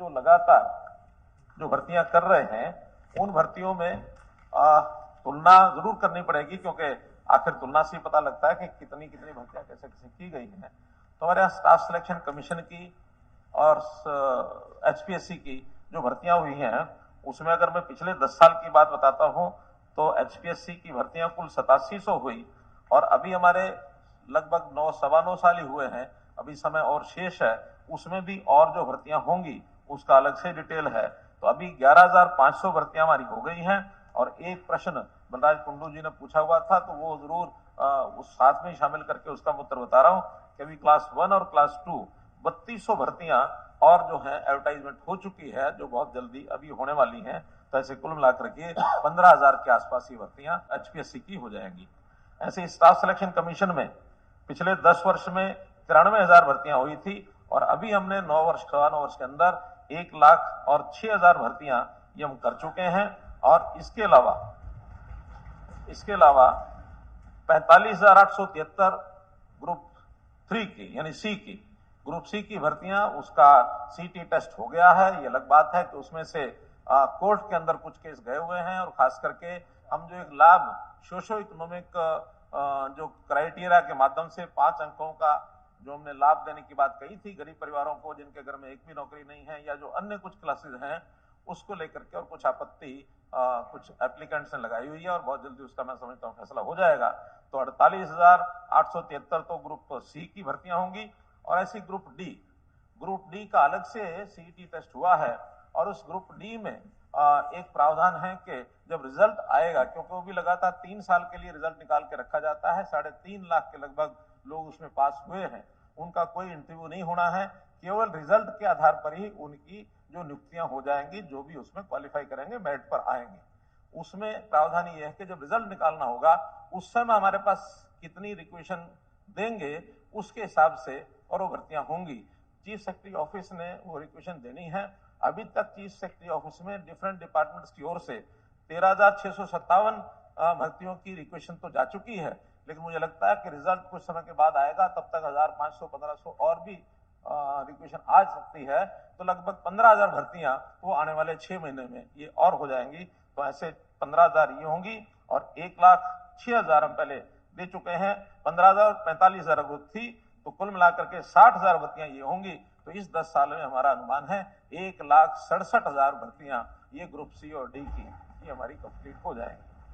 जो लगातार जो भर्तियां कर रहे हैं उन भर्तियों में तुलना जरूर करनी पड़ेगी, क्योंकि आखिर तुलना से ही पता लगता है कि कितनी कितनी भर्तियां कैसे कैसे की गई हैं। तो हमारे यहाँ स्टाफ सिलेक्शन कमीशन की और एचपीएससी की जो भर्तियां हुई हैं उसमें अगर मैं पिछले 10 साल की बात बताता हूं तो एचपीएससी की भर्तियां कुल 8700 हुई और अभी हमारे लगभग 9-9.25 साल ही हुए हैं, अभी समय और शेष है, उसमें भी और जो भर्तियां होंगी उसका अलग से डिटेल है। तो अभी 11,500 भर्तियां हमारी हो गई हैं और एक प्रश्न बलराज कुंडू जी ने पूछा हुआ था तो वो जरूर उस साथ में शामिल करके उसका उत्तर बता रहा हूं कि अभी क्लास 1 और क्लास 2 3200 भर्तियां और जो है एडवर्टाइजमेंट हो चुकी है, जो बहुत जल्दी अभी होने वाली हैं। तो ऐसे कुल मिलाकर के 15,000 के आसपास ही भर्तियां एचपीएससी की हो जाएंगी। ऐसे स्टाफ सिलेक्शन कमीशन में पिछले 10 वर्ष में 93,000 भर्तियां हुई थी और अभी हमने 9 वर्ष के अंदर 1,06,000 भर्तियां ये हम कर चुके हैं। और इसके अलावा 45,873 ग्रुप 3 की यानी सी की ग्रुप सी की भर्तियां, उसका सीटी टेस्ट हो गया है। ये अलग बात है कि उसमें से कोर्ट के अंदर कुछ केस गए हुए हैं और खास करके हम जो एक लाभ सोशो इकोनॉमिक जो क्राइटेरिया के माध्यम से 5 अंकों का जो हमने लाभ देने की बात कही थी गरीब परिवारों को जिनके घर में एक भी नौकरी नहीं है या जो अन्य कुछ क्लासेस हैं, उसको लेकर के और कुछ आपत्ति कुछ एप्लीकेंट्स ने लगाई हुई है और बहुत जल्दी उसका मैं समझता हूँ फैसला हो जाएगा। तो 48,873 तो ग्रुप सी की भर्तियां होंगी और ऐसी ग्रुप डी का अलग से सीईटी टेस्ट हुआ है और उस ग्रुप डी में एक प्रावधान है कि जब रिजल्ट आएगा, क्योंकि वो भी लगातार 3 साल के लिए रिजल्ट निकाल के रखा जाता है, 3.5 लाख के लगभग लोग उसमें पास हुए हैं, उनका कोई इंटरव्यू नहीं होना है, केवल रिजल्ट के आधार पर ही उनकी जो नियुक्तियां हो जाएंगी, जो भी उसमें क्वालिफाई करेंगे मेरिट पर आएंगे। उसमें प्रावधान ये है कि जब रिजल्ट निकालना होगा उस समय हमारे पास कितनी रिक्वेशन देंगे उसके हिसाब से और वो भर्तियां होंगी। चीफ सेक्रेटरी ऑफिस ने वो रिक्वेशन देनी है। अभी तक चीफ सेक्रेटरी ऑफिस में डिफरेंट डिपार्टमेंट्स की ओर से 13,657 भर्तियों की रिक्वेशन तो जा चुकी है, लेकिन मुझे लगता है कि रिजल्ट कुछ समय के बाद आएगा, तब तक 1,500-1,500 और भी रिक्वेशन आ सकती है। तो लगभग 15,000 भर्तियां वो आने वाले 6 महीने में ये और हो जाएंगी। तो ऐसे 15,000 ये होंगी और 1,06,000 हम पहले दे चुके हैं। 15,000 और 45,000 ग्रुप थी, तो कुल मिलाकर के 60,000 भर्तियां ये होंगी। तो इस 10 साल में हमारा अनुमान है 1,67,000 भर्तियां ये ग्रुप सी और डी की ये हमारी कंप्लीट हो जाएंगी।